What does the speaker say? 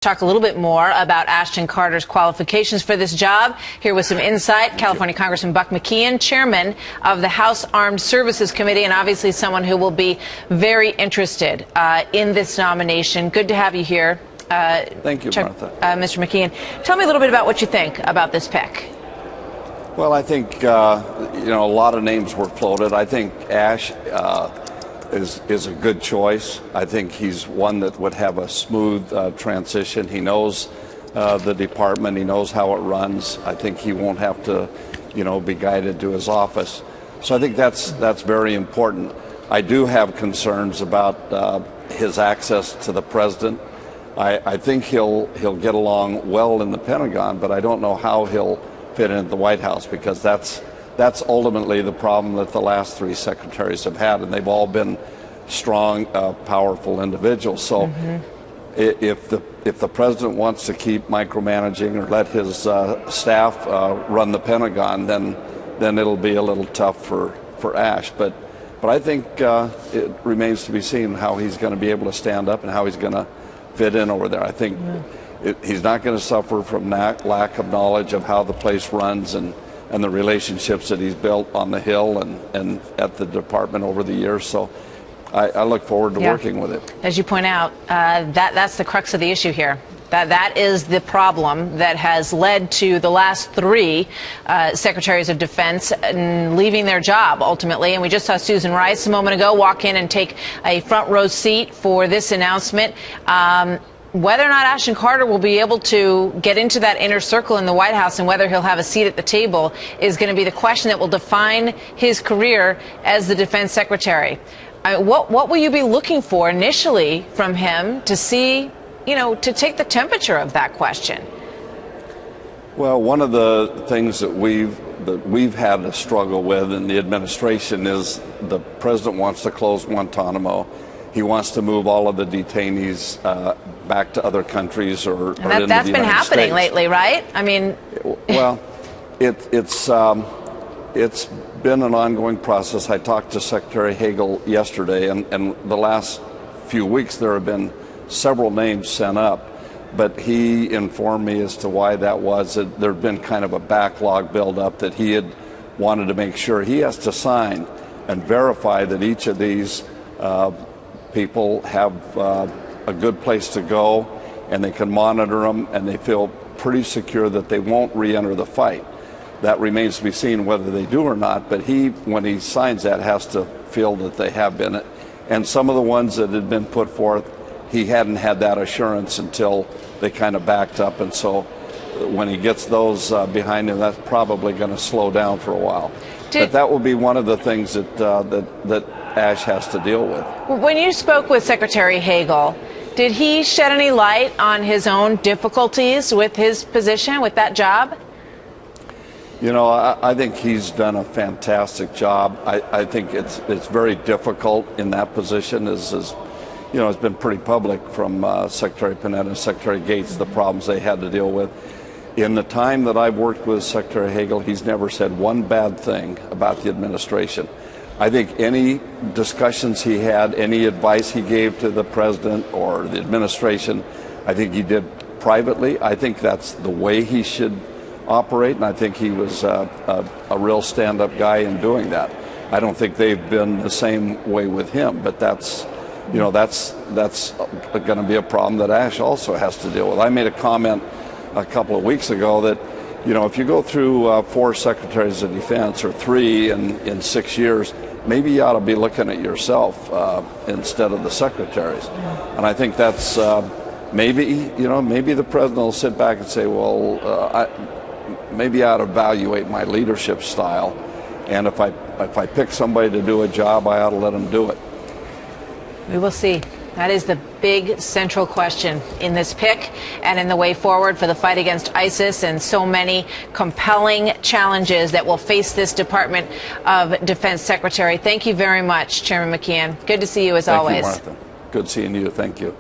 Talk a little bit more about Ashton Carter's qualifications for this job. Here with some insight, California Congressman Buck McKeon, chairman of the House Armed Services Committee, and obviously someone who will be very interested in this nomination. Good to have you here. Thank you, Martha. Mr. McKeon, tell me a little bit about what you think about this pick. Well, I think, a lot of names were floated. I think Ash is a good choice. I think he's one that would have a smooth transition. He knows the department. He knows how it runs. I think he won't have to, be guided to his office. So I think that's very important. I do have concerns about his access to the president. I think he'll get along well in the Pentagon, but I don't know how he'll fit into the White House, because that's ultimately the problem that the last three secretaries have had, and they've all been strong, powerful individuals. So if the president wants to keep micromanaging or let his staff run the Pentagon, then it'll be a little tough for Ash. But I think it remains to be seen how he's going to be able to stand up and how he's going to fit in over there. I think he's not going to suffer from lack of knowledge of how the place runs and the relationships that he's built on the Hill and at the department over the years. So I look forward to working with it. As you point out, that's the crux of the issue here. That is the problem that has led to the last three secretaries of defense leaving their job ultimately. And we just saw Susan Rice a moment ago walk in and take a front row seat for this announcement. Whether or not Ashton Carter will be able to get into that inner circle in the White House and whether he'll have a seat at the table is going to be the question that will define his career as the defense secretary. What will you be looking for initially from him to see, to take the temperature of that question? Well, one of the things that we've had to struggle with in the administration is the president wants to close Guantanamo. He wants to move all of the detainees back to other countries or into the United States. That's been happening lately, right? I mean, well, it's been an ongoing process. I talked to Secretary Hagel yesterday, and the last few weeks there have been several names sent up, but he informed me as to why that was. That there had been kind of a backlog buildup that he had wanted to make sure. He has to sign and verify that each of these people have a good place to go, and they can monitor them, and they feel pretty secure that they won't re-enter the fight. That remains to be seen whether they do or not, but when he signs that, has to feel that they have been. And some of the ones that had been put forth, he hadn't had that assurance until they kind of backed up, and so when he gets those behind him, that's probably going to slow down for a while. But that will be one of the things that Ash has to deal with. When you spoke with Secretary Hagel, did he shed any light on his own difficulties with his position, with that job? I think he's done a fantastic job. I think it's very difficult in that position. It's been pretty public from Secretary Panetta and Secretary Gates, the problems they had to deal with. In the time that I've worked with Secretary Hagel, he's never said one bad thing about the administration. I think any discussions he had, any advice he gave to the president or the administration, I think he did privately. I think that's the way he should operate, and I think he was a real stand-up guy in doing that. I don't think they've been the same way with him, but that's going to be a problem that Ash also has to deal with. I made a comment a couple of weeks ago that, if you go through four secretaries of defense or three in 6 years, maybe you ought to be looking at yourself instead of the secretaries. And I think that's maybe the president will sit back and say, well, maybe I ought to evaluate my leadership style, and if I pick somebody to do a job, I ought to let them do it. We will see. That is the big central question in this pick and in the way forward for the fight against ISIS, and so many compelling challenges that will face this Department of Defense Secretary. Thank you very much, Chairman McKeon. Good to see you as always. Thank you, Martha. Good seeing you. Thank you.